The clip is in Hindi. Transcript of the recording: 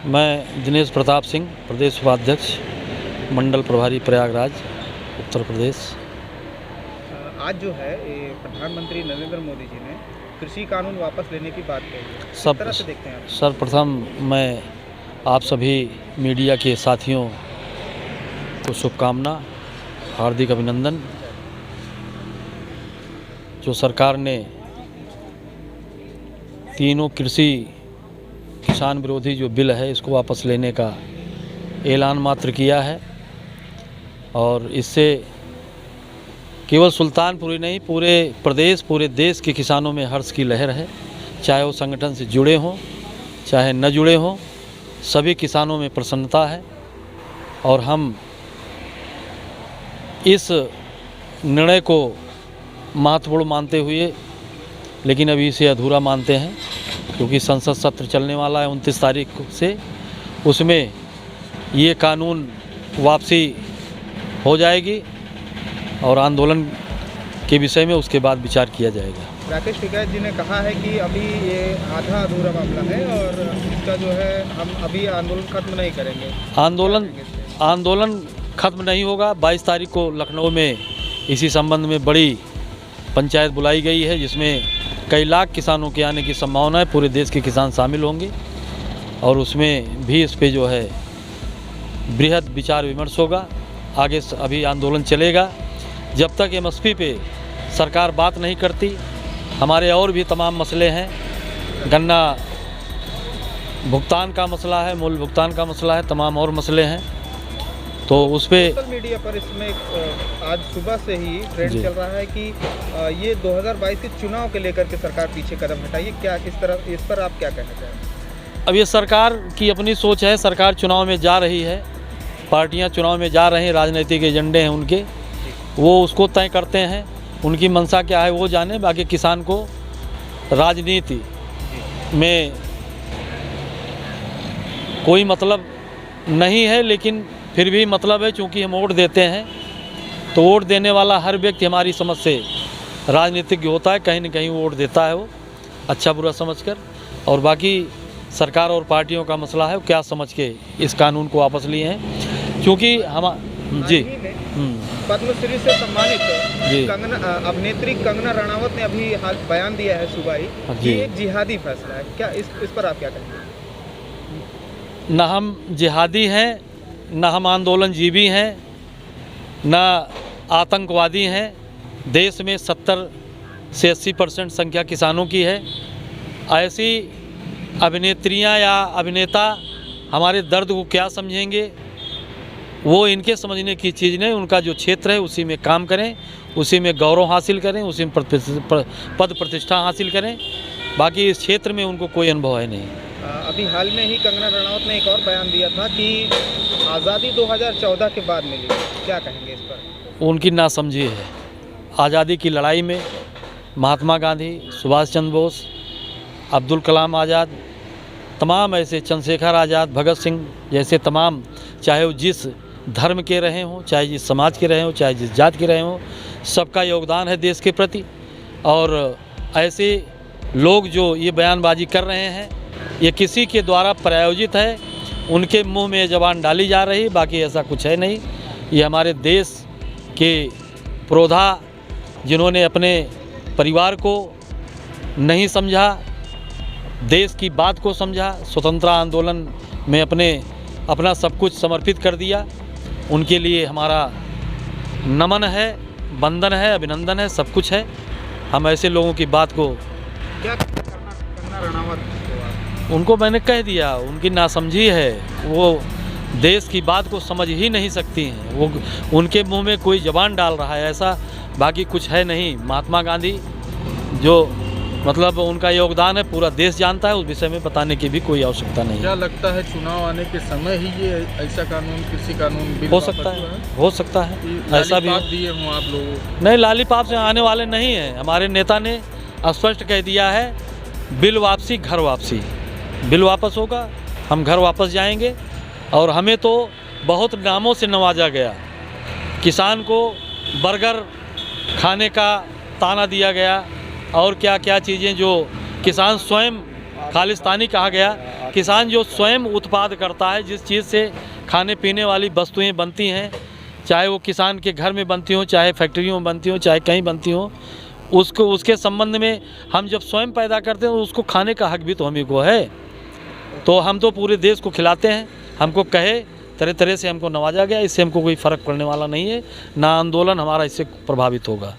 मैं दिनेश प्रताप सिंह, प्रदेश उपाध्यक्ष, मंडल प्रभारी प्रयागराज, उत्तर प्रदेश। आज जो है ये प्रधानमंत्री नरेंद्र मोदी जी ने कृषि कानून वापस लेने की बात कही है, किस तरह से देखते हैं आप? सर्वप्रथम मैं आप सभी मीडिया के साथियों को शुभकामना, हार्दिक अभिनंदन। जो सरकार ने तीनों कृषि किसान विरोधी जो बिल है इसको वापस लेने का ऐलान मात्र किया है और इससे केवल सुल्तानपुर ही नहीं, पूरे प्रदेश, पूरे देश के किसानों में हर्ष की लहर है। चाहे वो संगठन से जुड़े हों चाहे न जुड़े हों, सभी किसानों में प्रसन्नता है और हम इस निर्णय को महत्वपूर्ण मानते हुए लेकिन अभी इसे अधूरा मानते हैं, क्योंकि संसद सत्र चलने वाला है 29 तारीख से, उसमें ये कानून वापसी हो जाएगी और आंदोलन के विषय में उसके बाद विचार किया जाएगा। राकेश टिकैत जी ने कहा है कि अभी ये आधा अधूरा मामला है और इसका जो है हम अभी आंदोलन खत्म नहीं करेंगे। आंदोलन खत्म नहीं होगा। 22 तारीख को लखनऊ में इसी संबंध में बड़ी पंचायत बुलाई गई है, जिसमें कई लाख किसानों के आने की संभावना है। पूरे देश के किसान शामिल होंगे और उसमें भी इस पे जो है बृहद विचार विमर्श होगा। आगे अभी आंदोलन चलेगा जब तक एमएसपी पे सरकार बात नहीं करती। हमारे और भी तमाम मसले हैं, गन्ना भुगतान का मसला है, मूल्य भुगतान का मसला है, तमाम और मसले हैं। तो उस पर सोशल मीडिया पर इसमें आज सुबह से ही ट्रेंड चल रहा है कि ये 2022 के चुनाव के लेकर के सरकार पीछे कदम हटाइए। क्या इस पर आप क्या कहना चाहेंगे? अब ये सरकार की अपनी सोच है। सरकार चुनाव में जा रही है, पार्टियां चुनाव में जा रहे हैं, राजनीतिक एजेंडे हैं उनके, वो उसको तय करते हैं। उनकी मंशा क्या है वो जाने। बाकी किसान को राजनीति में कोई मतलब नहीं है, लेकिन फिर भी मतलब है, चूँकि हम वोट देते हैं तो वोट देने वाला हर व्यक्ति हमारी समझ से राजनीतिज्ञ होता है। कहीं न कहीं वोट देता है वो अच्छा बुरा समझकर। और बाकी सरकार और पार्टियों का मसला है, वो क्या समझ के इस कानून को वापस लिए हैं। क्योंकि हम जी पद्मश्री से सम्मानित अभिनेत्री कंगना रनावत ने अभी हाल बयान दिया है सुबह ही कि एक जिहादी फैसला है। क्या इस पर आप क्या कहेंगे? न हम जिहादी हैं, न हम आंदोलनजीवी हैं, न आतंकवादी हैं। देश में 70 से 80% संख्या किसानों की है। ऐसी अभिनेत्रियां या अभिनेता हमारे दर्द को क्या समझेंगे? वो इनके समझने की चीज़ नहीं। उनका जो क्षेत्र है उसी में काम करें, उसी में गौरव हासिल करें, उसी में पद प्रतिष्ठा हासिल करें। बाकी इस क्षेत्र में उनको कोई अनुभव है नहीं। अभी हाल में ही कंगना रनावत ने एक और बयान दिया था कि आज़ादी 2014 के बाद मिली। क्या कहेंगे इस पर? उनकी नासमझी है। आज़ादी की लड़ाई में महात्मा गांधी, सुभाष चंद्र बोस, अब्दुल कलाम आज़ाद, तमाम ऐसे, चंद्रशेखर आज़ाद, भगत सिंह जैसे तमाम, चाहे वो जिस धर्म के रहे हों, चाहे जिस समाज के रहे हों, चाहे जिस जात के रहे हों, सबका योगदान है देश के प्रति। और ऐसे लोग जो ये बयानबाजी कर रहे हैं, ये किसी के द्वारा प्रायोजित है, उनके मुंह में ज़बान डाली जा रही। बाकी ऐसा कुछ है नहीं। ये हमारे देश के पुरोधा जिन्होंने अपने परिवार को नहीं समझा, देश की बात को समझा, स्वतंत्रता आंदोलन में अपना सब कुछ समर्पित कर दिया, उनके लिए हमारा नमन है, वंदन है, अभिनंदन है, सब कुछ है। हम ऐसे लोगों की बात को क्या करना रनावत उनको मैंने कह दिया, उनकी नासमझी है। वो देश की बात को समझ ही नहीं सकती हैं। वो उनके मुंह में कोई ज़बान डाल रहा है, ऐसा बाकी कुछ है नहीं। महात्मा गांधी जो मतलब उनका योगदान है पूरा देश जानता है, उस विषय में बताने की भी कोई आवश्यकता नहीं। क्या लगता है चुनाव आने के समय ही ये ऐसा कानून, कृषि कानून बिल हो सकता है? हो सकता है ऐसा भी दिए हों आप लोगों? नहीं, लालीपाप से आने वाले नहीं हैं। हमारे नेता ने स्पष्ट कह दिया है, बिल वापसी घर वापसी। बिल वापस होगा, हम घर वापस जाएंगे। और हमें तो बहुत नामों से नवाजा गया। किसान को बर्गर खाने का ताना दिया गया और क्या क्या चीज़ें जो किसान स्वयं खालिस्तानी कहा गया, किसान जो स्वयं उत्पाद करता है, जिस चीज़ से खाने पीने वाली वस्तुएं बनती हैं, चाहे वो किसान के घर में बनती हों, चाहे फैक्ट्रियों में बनती हों, चाहे कहीं बनती हों, उसके संबंध में हम जब स्वयं पैदा करते हैं उसको खाने का हक भी तो हमें को है। तो हम तो पूरे देश को खिलाते हैं, हमको कहे तरह तरह से हमको नवाजा गया, इससे हमको कोई फ़र्क पड़ने वाला नहीं है, ना आंदोलन हमारा इससे प्रभावित होगा।